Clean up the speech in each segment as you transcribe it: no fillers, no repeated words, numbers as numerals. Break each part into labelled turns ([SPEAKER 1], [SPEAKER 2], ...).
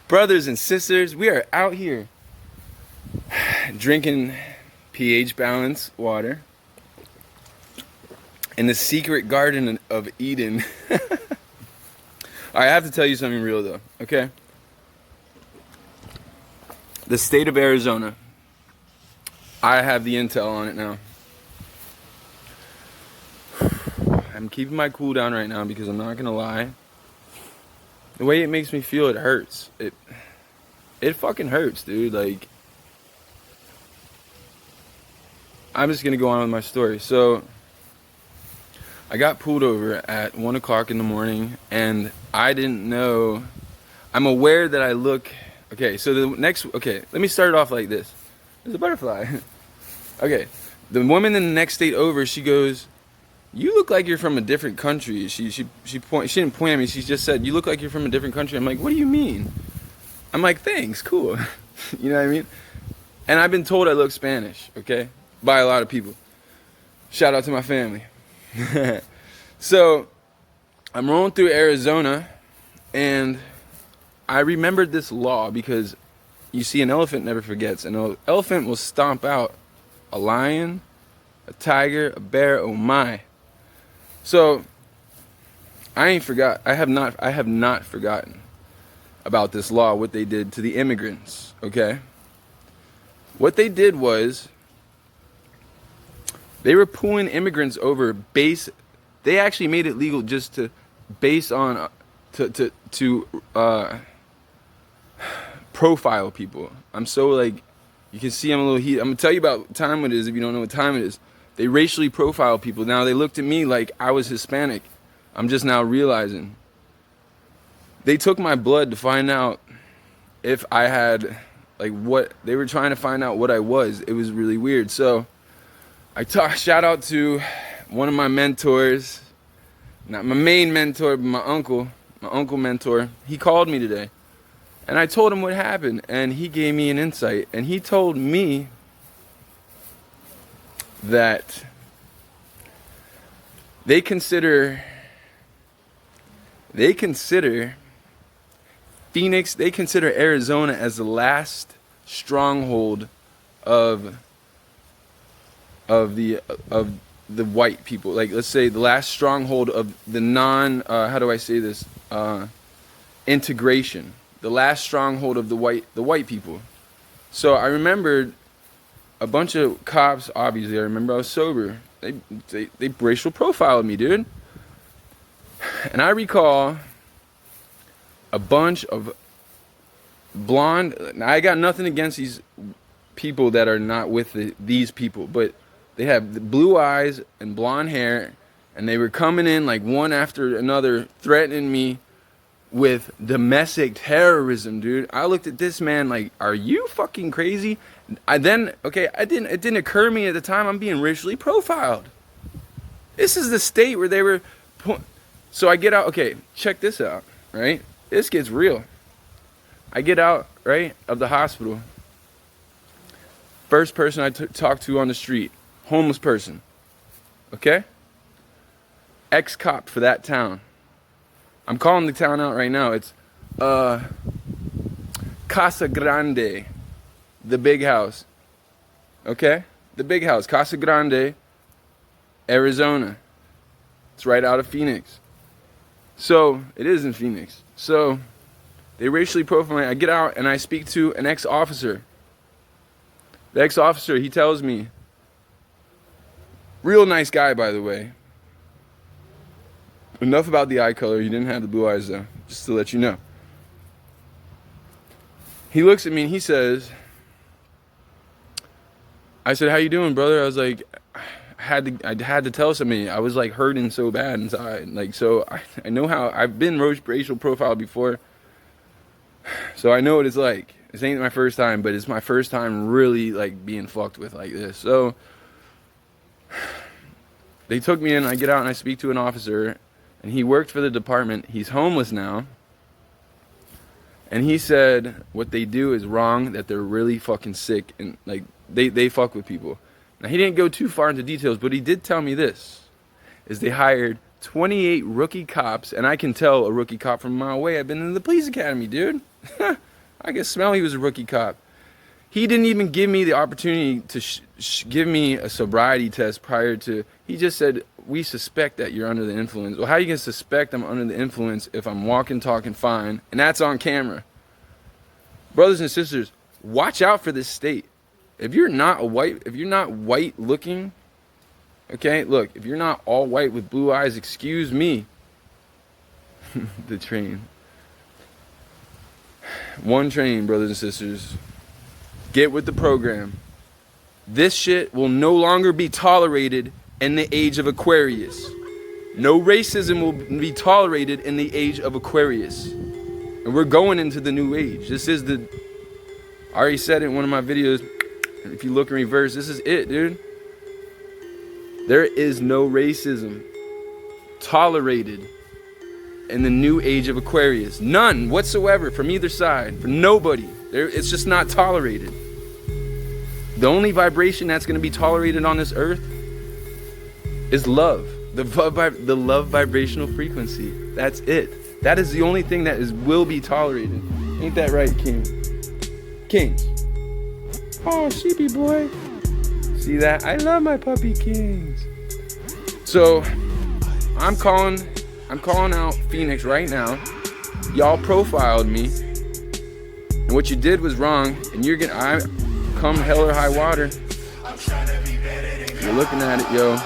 [SPEAKER 1] Brothers and sisters, we are out here drinking pH balanced water in the secret garden of Eden. I have to tell you something real though, okay? The state of Arizona, I have the intel on it now. I'm keeping my cool down right now because I'm not gonna lie. The way it makes me feel, it hurts. It fucking hurts, dude. Like, I'm just gonna go on with my story. So, I got pulled over at 1 o'clock in the morning, and I didn't know. I'm aware that I look. Okay, so let me start it off like this. There's a butterfly. Okay, the woman in the next state over, she goes, "You look like you're from a different country." She didn't point at me. She just said, "You look like you're from a different country." I'm like, "What do you mean?" I'm like, "Thanks, cool." You know what I mean? And I've been told I look Spanish, okay, by a lot of people. Shout out to my family. So I'm rolling through Arizona, and I remembered this law because you see, an elephant never forgets. An elephant will stomp out a lion, a tiger, a bear. Oh my! So I have not forgotten about this law. What they did to the immigrants. Okay. What they did was they were pulling immigrants over base. They actually made it legal just to base on to profile people. I'm so like, you can see I'm a little heated. I'm gonna tell you about what time it is if you don't know what time it is. They racially profile people. Now they looked at me like I was Hispanic. I'm just now realizing. They took my blood to find out if I had, like, what they were trying to find out what I was. It was really weird. So shout out to one of my mentors, not my main mentor, but my uncle mentor. He called me today, and I told him what happened, and he gave me an insight, and he told me that they consider Pheonix, they consider Arizona as the last stronghold of the white people. Like, let's say the last stronghold of the how do I say this, integration, the last stronghold of the white people. So I remembered a bunch of cops. Obviously I remember I was sober. They racial profiled me, dude. And I recall a bunch of blonde. I got nothing against these people that are not with these people, but they have the blue eyes and blonde hair, and they were coming in like one after another, threatening me with domestic terrorism, dude. I looked at this man like, are you fucking crazy? It didn't occur to me at the time I'm being racially profiled. This is the state where they were. So I get out. Okay, check this out, right? This gets real. I get out, right, of the hospital. First person I talked to on the street, homeless person. Okay? Ex-cop for that town. I'm calling the town out right now. It's Casa Grande, the big house. Okay? The big house, Casa Grande, Arizona. It's right out of Pheonix. So, it is in Pheonix. So, they racially profile me. I get out and I speak to an ex-officer. The ex-officer, he tells me, real nice guy, by the way. Enough about the eye color. He didn't have the blue eyes, though, just to let you know. He looks at me and he says, I said, "How you doing, brother?" I was like, I had to tell somebody. I was like hurting so bad inside. Like, so I know how I've been racial profiled before. So I know what it's like. This ain't my first time, but it's my first time really like being fucked with like this. So they took me in. I get out and I speak to an officer, and he worked for the department. He's homeless now. And he said what they do is wrong, that they're really fucking sick, and like they fuck with people. Now, he didn't go too far into details, but he did tell me this, is they hired 28 rookie cops, and I can tell a rookie cop from a mile away. I've been in the police academy, dude. I can smell he was a rookie cop. He didn't even give me the opportunity to give me a sobriety test prior to. He just said, we suspect that you're under the influence. Well, how are you going to suspect I'm under the influence if I'm walking, talking fine, and that's on camera? Brothers and sisters, watch out for this state. If you're not white looking, okay, look, if you're not all white with blue eyes, excuse me. The train. One train, brothers and sisters. Get with the program. This shit will no longer be tolerated in the age of Aquarius. No racism will be tolerated in the age of Aquarius. And we're going into the new age. This is the, I already said it in one of my videos. If you look in reverse, this is it, dude. There is no racism tolerated in the new age of Aquarius. None whatsoever from either side, for nobody. It's just not tolerated. The only vibration that's going to be tolerated on this earth is love. The love vibrational frequency. That's it. That is the only thing that will be tolerated. Ain't that right, King? Kings. Oh, sheepy boy. See that? I love my puppy kings. So, I'm calling out Pheonix right now. Y'all profiled me. And what you did was wrong. And I come hell or high water. You're looking at it, yo.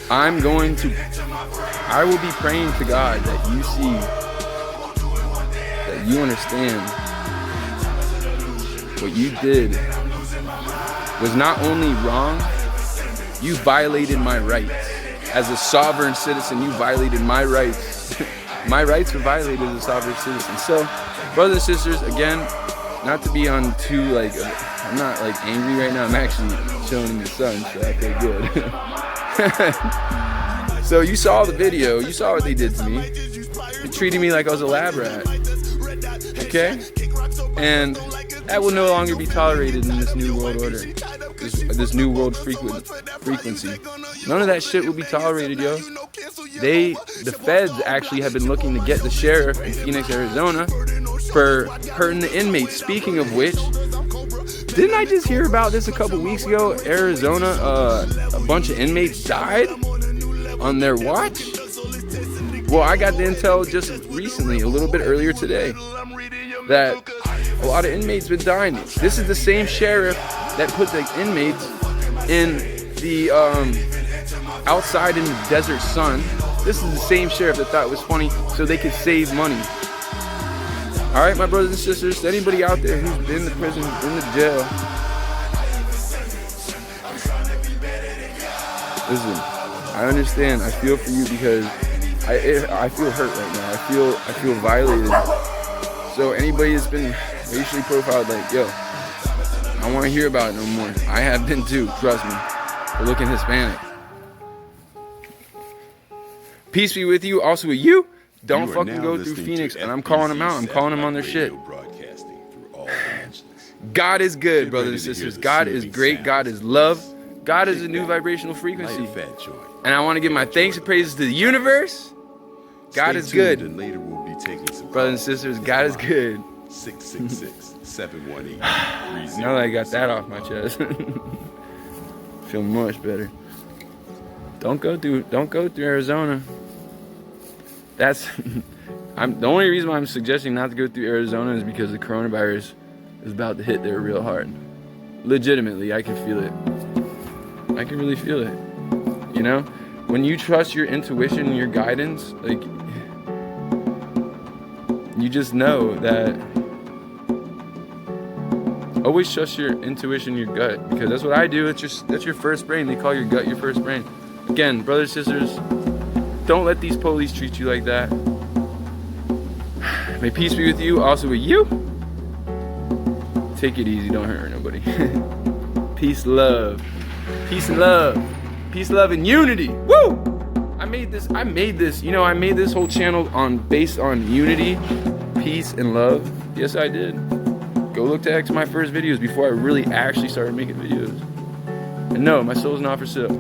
[SPEAKER 1] I will be praying to God that you see, that you understand what you did was not only wrong, you violated my rights. As a sovereign citizen, you violated my rights. My rights were violated as a sovereign citizen. So, brothers and sisters, again, not to be on too, like, I'm not, like, angry right now. I'm actually chilling in the sun, so I feel good. So, you saw the video. You saw what they did to me. They treated me like I was a lab rat. Okay? And that will no longer be tolerated in this new world order. This new world frequency. None of that shit will be tolerated, yo. The feds actually have been looking to get the sheriff in Phoenix, Arizona for hurting the inmates. Speaking of which, didn't I just hear about this a couple weeks ago? Arizona, a bunch of inmates died on their watch. Well, I got the intel just recently, a little bit earlier today, that a lot of inmates been dying. This is the same sheriff that put the inmates in the outside in the desert sun. This is the same sheriff that thought it was funny so they could save money. All right, my brothers and sisters, anybody out there who's been in the prison, in the jail, listen, I understand. I feel for you because I feel hurt right now. I feel violated. So anybody that's been racially profiled, like, yo, I don't want to hear about it no more. I have been too, trust me, for looking Hispanic. Peace be with you, also with you. Don't fucking go through Pheonix, and I'm calling them out. I'm calling them on their shit. God is good, brothers and sisters. God is great. God is love. God is a new vibrational frequency. And I want to give my thanks and praises to the universe. God is good. Brothers and sisters, God is good. 666-718. Now that I got that off my chest, feel much better. Don't go through Arizona. That's the only reason why I'm suggesting not to go through Arizona is because the coronavirus is about to hit there real hard. Legitimately, I can feel it. I can really feel it. You know, when you trust your intuition and your guidance, like, you just know that. Always trust your intuition, your gut, because that's what I do. That's your first brain. They call your gut your first brain. Again, brothers, sisters, don't let these police treat you like that. May peace be with you, also with you. Take it easy, don't hurt nobody. Peace, love. Peace and love. Peace, love, and unity. Woo! I made this, you know, I made this whole channel based on unity, peace, and love. Yes, I did. Go look to my first videos before I really actually started making videos. And no, my soul's not for sale.